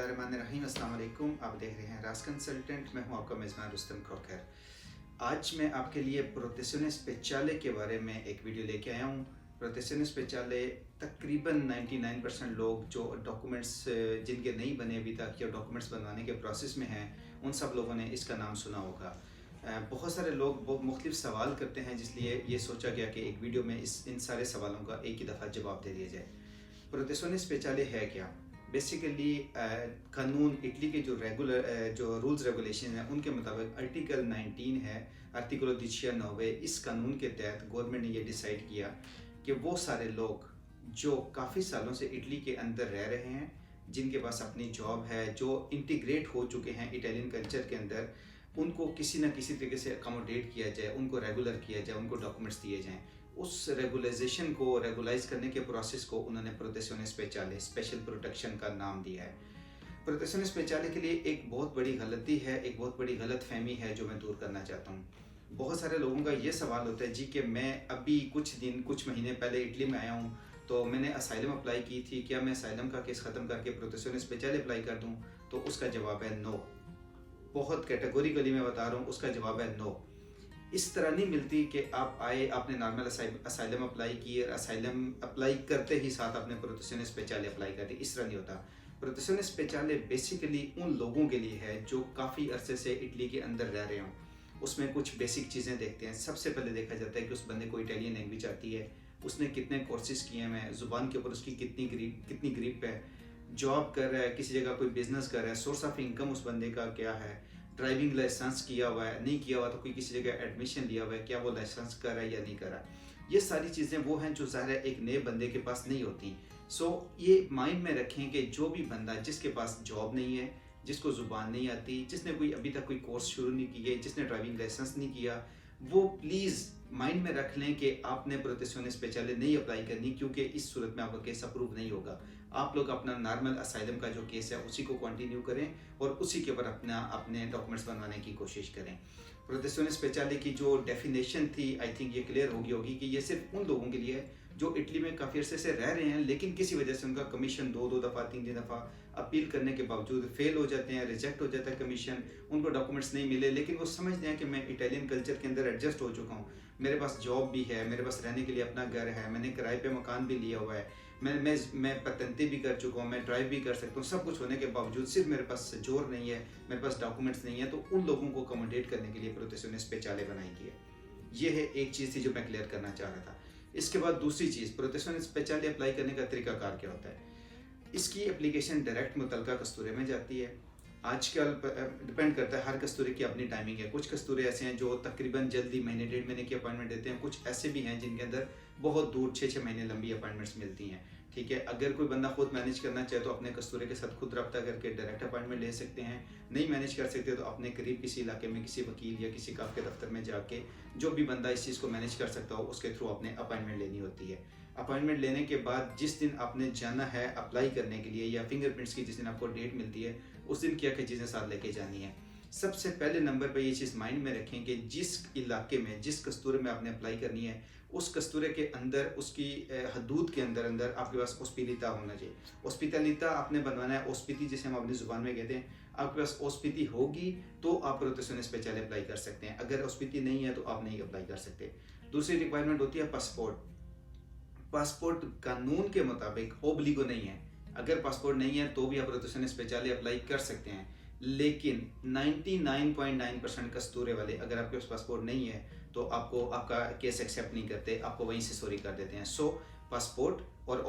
बिस्मिल्लाहिर्रहमानिर्रहीम। अस्सलाम वालेकुम। आप देख रहे हैं राज कंसल्टेंट। मैं हूं आपका मेज़बान रुस्तम खोखर। आज मैं आपके लिए प्रोटेzione speciale के बारे में एक वीडियो लेके आया हूं। प्रोटेzione speciale तकरीबन 99% लोग जो डॉक्यूमेंट्स जिनके नहीं बने अभी तक या डॉक्यूमेंट्स बनवाने के प्रोसेस में हैं, उन सब लोगों ने इसका नाम सुना होगा। बहुत सारे लोग बहुत मुख्तलिफ सवाल करते हैं, जिसलिए ये सोचा गया कि एक वीडियो में इन सारे सवालों का एक ही दफ़ा जवाब दे दिया जाए। प्रोटेzione speciale है क्या? बेसिकली कानून इटली के जो रूल्स रेगुलेशन हैं उनके मुताबिक आर्टिकल 19 है, आर्टिकलो 19, इस कानून के तहत गवर्नमेंट ने ये डिसाइड किया कि वो सारे लोग जो काफ़ी सालों से इटली के अंदर रह रहे हैं, जिनके पास अपनी जॉब है, जो इंटीग्रेट हो चुके हैं इटालियन कल्चर के अंदर, उनको किसी न किसी तरीके से अकोमोडेट किया जाए, उनको रेगुलर किया जाए, उनको डॉक्यूमेंट्स दिए जाएँ। उस रेगुलाइजेशन को रेगुलाइज करने के प्रोसेस को उन्होंने प्रोटेzione speciale स्पेशल प्रोटेक्शन का नाम दिया है। प्रोटेzione speciale के लिए एक बहुत बड़ी गलती है, एक बहुत बड़ी गलत फहमी है जो मैं दूर करना चाहता हूँ। बहुत सारे लोगों का ये सवाल होता है जी कि मैं अभी कुछ महीने पहले इटली में आया हूँ, तो मैंने असाइलम अप्लाई की थी, क्या मैं असाइलम का केस ख़त्म करके प्रोटेzione speciale अप्लाई कर दूँ? तो उसका जवाब है नो। बहुत कैटेगोरिकली मैं बता रहा हूँ, उसका जवाब है नो। इस तरह नहीं मिलती कि आप आए, आपने नॉर्मल असाइलम अप्लाई की और असाइलम अप्लाई करते ही साथ आपने प्रोटेzione speciale अप्लाई कर दी, इस तरह नहीं होता। प्रोटेzione speciale बेसिकली उन लोगों के लिए है जो काफ़ी अरसे से इटली के अंदर रह रहे हों। उसमें कुछ बेसिक चीज़ें देखते हैं। सबसे पहले देखा जाता है कि उस बंदे को इटालियन लैंग्वेज आती है, उसने कितने कोर्सेज किए हैं, ज़ुबान के ऊपर उसकी कितनी ग्रिप है, जॉब कर रहा है, किसी जगह कोई बिजनेस कर रहा है, सोर्स ऑफ इनकम उस बंदे का क्या है, ड्राइविंग लाइसेंस किया हुआ है, नहीं किया हुआ तो कोई किसी जगह एडमिशन लिया हुआ है, क्या वो लाइसेंस कर रहा है या नहीं कर रहा। ये सारी चीज़ें वो हैं जो ज़ाहिर है एक नए बंदे के पास नहीं होती। सो ये माइंड में रखें कि जो भी बंदा जिसके पास जॉब नहीं है, जिसको ज़ुबान नहीं आती, जिसने कोई अभी तक कोई कोर्स शुरू नहीं किया, जिसने ड्राइविंग लाइसेंस नहीं किया, वो प्लीज़ माइंड में रख लें कि आपने प्रोटेzione speciale नहीं अप्लाई करनी, क्योंकि इस सूरत में आपका केस अप्रूव नहीं होगा। आप लोग अपना नॉर्मल असाइलम का जो केस है उसी को कंटिन्यू करें और उसी के ऊपर अपने डॉक्यूमेंट्स बनवाने की कोशिश करें। प्रोटेzione speciale की जो डेफिनेशन थी, आई थिंक ये क्लियर होगी कि ये सिर्फ उन लोगों के लिए है जो इटली में काफ़ी अरसे से रह रहे हैं, लेकिन किसी वजह से उनका कमीशन दो दफ़ा 3 दफ़ा अपील करने के बावजूद फेल हो जाते हैं, रिजेक्ट हो जाता है कमीशन, उनको डॉक्यूमेंट्स नहीं मिले, लेकिन वो समझते हैं कि मैं इटालियन कल्चर के अंदर एडजस्ट हो चुका हूँ, मेरे पास जॉब भी है, मेरे पास रहने के लिए अपना घर है, मैंने किराए पे मकान भी लिया हुआ है, मैं पतंती भी कर चुका हूँ, मैं ड्राइव भी कर सकता हूँ, सब कुछ होने के बावजूद सिर्फ मेरे पास जोर नहीं है, मेरे पास डॉक्यूमेंट्स नहीं है, तो उन लोगों को अकोमोडेट करने के लिए प्रोटेzione speciale बनाई गई है। ये है एक चीज़ थी जो मैं क्लियर करना चाह रहा था। इसके बाद दूसरी चीज़, प्रोटेzione speciale अप्लाई करने का तरीकाकार क्या होता है। इसकी एप्लीकेशन डायरेक्ट मुतलका कस्तूरे में जाती है। आजकल डिपेंड करता है, हर कस्तूरे की अपनी टाइमिंग है। कुछ कस्तूरे ऐसे हैं जो तकरीबन जल्दी महीने 1.5 महीने की अपॉइंटमेंट देते हैं, कुछ ऐसे भी हैं जिनके अंदर बहुत दूर 6-6 महीने लंबी अपॉइंटमेंट्स मिलती हैं। ठीक है, अगर कोई बंदा खुद मैनेज करना चाहे तो अपने कस्तूरे के साथ खुद रब्ता करके डायरेक्ट अपॉइंटमेंट ले सकते हैं। नहीं मैनेज कर सकते तो अपने करीब किसी इलाके में किसी वकील या किसी आपके दफ्तर में जाके जो भी बंदा इस चीज़ को मैनेज कर सकता हो उसके थ्रू अपने अपॉइंटमेंट लेनी होती है। अपॉइंटमेंट लेने के बाद जिस दिन आपने जाना है अप्लाई करने के लिए या फिंगरप्रिंट्स की जिस दिन आपको डेट मिलती है, उस दिन क्या क्या चीज़ें साथ लेके जानी है। सबसे पहले नंबर पे ये चीज़ माइंड में रखें कि जिस इलाके में, जिस कस्तूरे में आपने अप्लाई करनी है, उस कस्तूरे के अंदर, उसकी हदूद के अंदर अंदर आपके पास ओस्पिटलिता होना चाहिए। ओस्पिटलिता आपने बनवाना है, ओस्पिटी जिसे हम अपनी ज़ुबान में कहते हैं। आपके पास ओस्पिटी होगी तो आप प्रोटेzione speciale अप्लाई कर सकते हैं, अगर ओस्पिटी नहीं है तो आप नहीं अप्लाई कर सकते। दूसरी रिक्वायरमेंट होती है पासपोर्ट। पासपोर्ट कानून के मुताबिक ओब्लिगो नहीं है, अगर पासपोर्ट नहीं है तो भी आप प्रोटेzione speciale अप्लाई कर सकते हैं, लेकिन 99.9% कस्तूरे वाले अगर आपके पास पासपोर्ट नहीं है तो आपका केस एक्सेप्ट नहीं करते, आपको वहीं से सॉरी कर देते हैं। सो पासपोर्ट और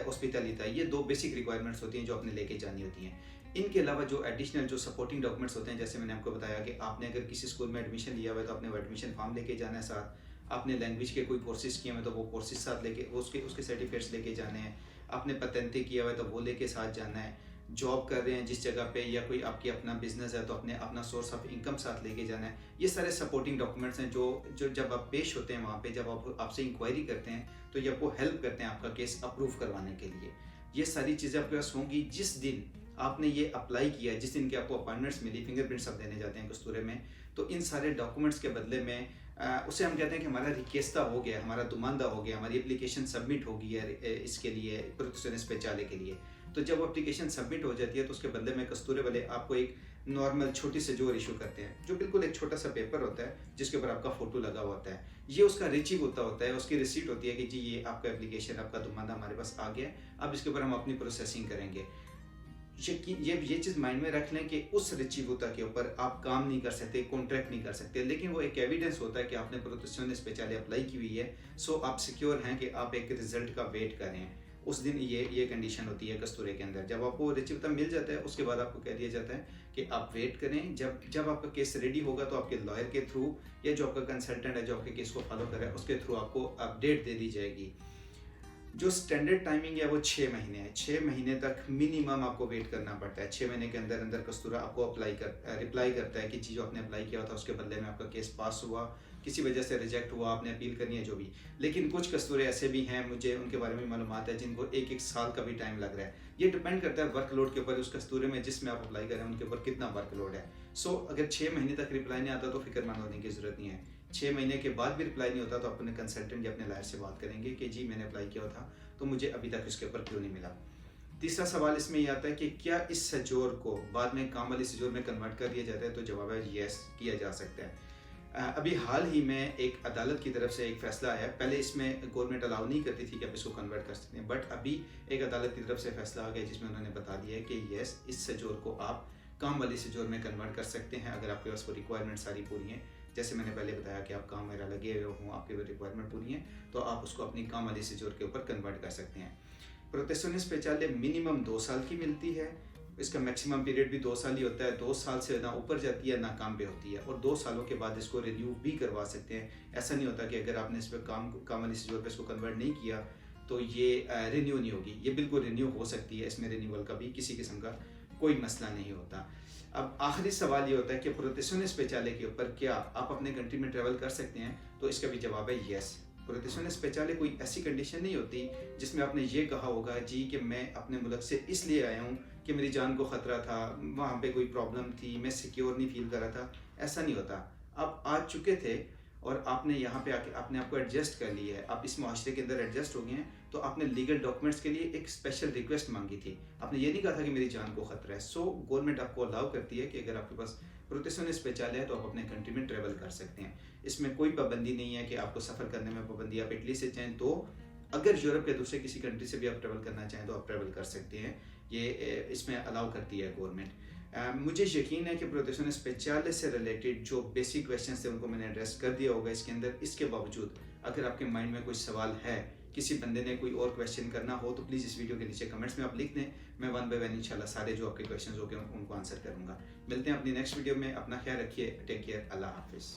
ओस्पिटलिता, ये 2 बेसिक रिक्वायरमेंट्स होती हैं जो आपने लेके जानी होती हैं। इनके अलावा जो एडिशनल जो सपोर्टिंग डॉक्यूमेंट्स होते हैं, जैसे मैंने आपको बताया कि आपने अगर किसी स्कूल में एडमिशन लिया हुआ है तो आपने वो एडमिशन फॉर्म लेके जाना है साथ, आपने लैंग्वेज के कोई कोर्सेज किए हुए तो वो कोर्सेज साथ लेके उसके सर्टिफिकेट्स लेके जाने हैं, आपने पतेंते किया हुआ है तो वो लेके साथ जाना है, जॉब कर रहे हैं जिस जगह पे या कोई आपकी अपना बिजनेस है तो अपना सोर्स ऑफ इनकम साथ लेके जाना है। ये सारे सपोर्टिंग डॉक्यूमेंट्स हैं जो जब आप पेश होते हैं वहाँ पे, जब आप आपसे इंक्वायरी करते हैं तो ये आपको हेल्प करते हैं आपका केस अप्रूव करवाने के लिए। ये सारी चीज़ें आपके पास होंगी जिस दिन आपने ये अप्लाई किया, जिस दिन की आपको अपॉइंटमेंट्स मिली, फिंगरप्रिंट्स आप देने जाते हैं कस्तूरे में, तो इन सारे डॉक्यूमेंट्स के बदले में उसे हम कहते हैं कि हमारा रिक्वेस्टा हो गया, हमारा दुमानदा हो गया, हमारी एप्लीकेशन सबमिट हो गई है इसके लिए, प्रोटेzione speciale के लिए। तो जब एप्लीकेशन सबमिट हो जाती है तो उसके बदले में कस्तूरे वाले आपको एक नॉर्मल छोटी से जोर इशू करते हैं, जो बिल्कुल एक छोटा सा पेपर होता है जिसके ऊपर आपका फोटो लगा होता है। ये उसका रिसीव होता है, उसकी रिसीट होती है कि जी ये आपका एप्लीकेशन, आपका दुमाना हमारे पास आ गया, अब इसके ऊपर हम अपनी प्रोसेसिंग करेंगे। ये चीज़ माइंड में रख लें कि उस रिचीवुता के ऊपर आप काम नहीं कर सकते, कॉन्ट्रैक्ट नहीं कर सकते, लेकिन वो एक एविडेंस होता है कि आपने प्रोटेक्शन स्पेशली अप्लाई की हुई है। सो आप सिक्योर हैं कि आप एक रिजल्ट का वेट करें। उस दिन ये कंडीशन होती है कस्तूरे के अंदर। जब आपको रिचीवता मिल जाता है उसके बाद आपको कह दिया जाता है कि आप वेट करें, जब आपका केस रेडी होगा तो आपके लॉयर के थ्रू या जो आपका कंसल्टेंट है जो आपके केस को फॉलो करे उसके थ्रू आपको अपडेट दे दी जाएगी। जो स्टैंडर्ड टाइमिंग है वो 6 महीने है। 6 महीने तक मिनिमम आपको वेट करना पड़ता है। 6 महीने के अंदर अंदर कस्तूरा आपको रिप्लाई करता है कि चीज़ जो आपने अप्लाई किया था उसके बदले में आपका केस पास हुआ, किसी वजह से रिजेक्ट हुआ, आपने अपील करनी है जो भी। लेकिन कुछ कस्तूरे ऐसे भी हैं, मुझे उनके बारे में मालूमात है, जिनको एक साल का भी टाइम लग रहा है। ये डिपेंड करता है वर्कलोड के ऊपर, उस कस्तूरे में जिसमें आप अप्लाई करें उनके ऊपर कितना वर्कलोड है। सो अगर 6 महीने तक रिप्लाई नहीं आता तो फिक्रमंद होने की ज़रूरत नहीं है। 6 महीने के बाद भी रिप्लाई नहीं होता तो अपने कंसल्टेंट या अपने लॉयर से बात करेंगे कि जी मैंने अप्लाई किया था तो मुझे अभी तक इसके ऊपर क्यों नहीं मिला। तीसरा सवाल इसमें ये आता है कि क्या इस सजोर को बाद में काम वाली सजोर में कन्वर्ट कर दिया जाता है, तो जवाब है यस, किया जा सकता है। अभी हाल ही में एक अदालत की तरफ से एक फैसला आया। पहले इसमें गवर्नमेंट अलाउ नहीं करती थी कि आप इसको कन्वर्ट कर सकते हैं, बट अभी एक अदालत की तरफ से फैसला आ गया जिसमें उन्होंने बता दिया है कि यस, इस सजोर को आप काम वाली सजोर में कन्वर्ट कर सकते हैं अगर आपके पास वो रिक्वायरमेंट सारी पूरी हैं। जैसे मैंने पहले बताया कि आप काम मेरा लगे हुए हों, आपकी वो रिक्वायरमेंट पूरी है तो आप उसको अपनी काम वाली सजोर के ऊपर कन्वर्ट कर सकते हैं। प्रोटेक्शन स्पेशले मिनिमम 2 साल की मिलती है। इसका मैक्सिमम पीरियड भी 2 साल ही होता है। 2 साल से ना ऊपर जाती है ना काम पे होती है, और 2 सालों के बाद इसको रिन्यू भी करवा सकते हैं। ऐसा नहीं होता कि अगर आपने इस पर काम वाली सजोर पे इसको कन्वर्ट नहीं किया तो ये रिन्यू नहीं होगी। ये बिल्कुल रिन्यू हो सकती है, इसमें रिन्यूअल का भी किसी किस्म का कोई मसला नहीं होता। अब आखिरी सवाल ये होता है कि प्रोटेक्शन स्पेशले के ऊपर क्या आप अपने कंट्री में ट्रैवल कर सकते हैं, तो इसका भी जवाब है यस। प्रोटेक्शन स्पेशले कोई ऐसी कंडीशन नहीं होती जिसमें आपने ये कहा होगा जी कि मैं अपने मुल्क से इसलिए आया हूँ कि मेरी जान को ख़तरा था, वहाँ पे कोई प्रॉब्लम थी, मैं सिक्योर नहीं फील कर रहा था। ऐसा नहीं होता। आप आ चुके थे और आपने यहाँ पे आके अपने आप को एडजस्ट कर लिया है, आप इस माशरे के अंदर एडजस्ट हो गए हैं, तो आपने लीगल डॉक्यूमेंट्स के लिए एक स्पेशल रिक्वेस्ट मांगी थी। आपने ये नहीं कहा था कि मेरी जान को खतरा है। सो गवर्नमेंट आपको अलाउ करती है कि अगर आपके पास प्रोटेक्शन स्पेशल है तो आप अपने कंट्री में ट्रैवल कर सकते हैं। इसमें कोई पाबंदी नहीं है कि आपको सफ़र करने में पाबंदी। आप इटली से चाहें तो, अगर यूरोप के दूसरे किसी कंट्री से भी आप ट्रैवल करना चाहें तो आप ट्रैवल कर सकते हैं। ये इसमें अलाउ करती है गवर्नमेंट। मुझे यकीन है कि प्रोटेक्शन स्पेशल से रिलेटेड जो बेसिक क्वेश्चन थे उनको मैंने एड्रेस कर दिया होगा इसके अंदर। इसके बावजूद अगर आपके माइंड में कोई सवाल है, किसी बंदे ने कोई और क्वेश्चन करना हो, तो प्लीज़ इस वीडियो के नीचे कमेंट्स में आप लिख दें। मैं 1 बाय 1 इंशाल्लाह सारे जो आपके क्वेश्चन हो गए उनको आंसर करूँगा। मिलते हैं अपनी नेक्स्ट वीडियो में। अपना ख्याल रखिए। Take care. अल्लाह हाफिज़।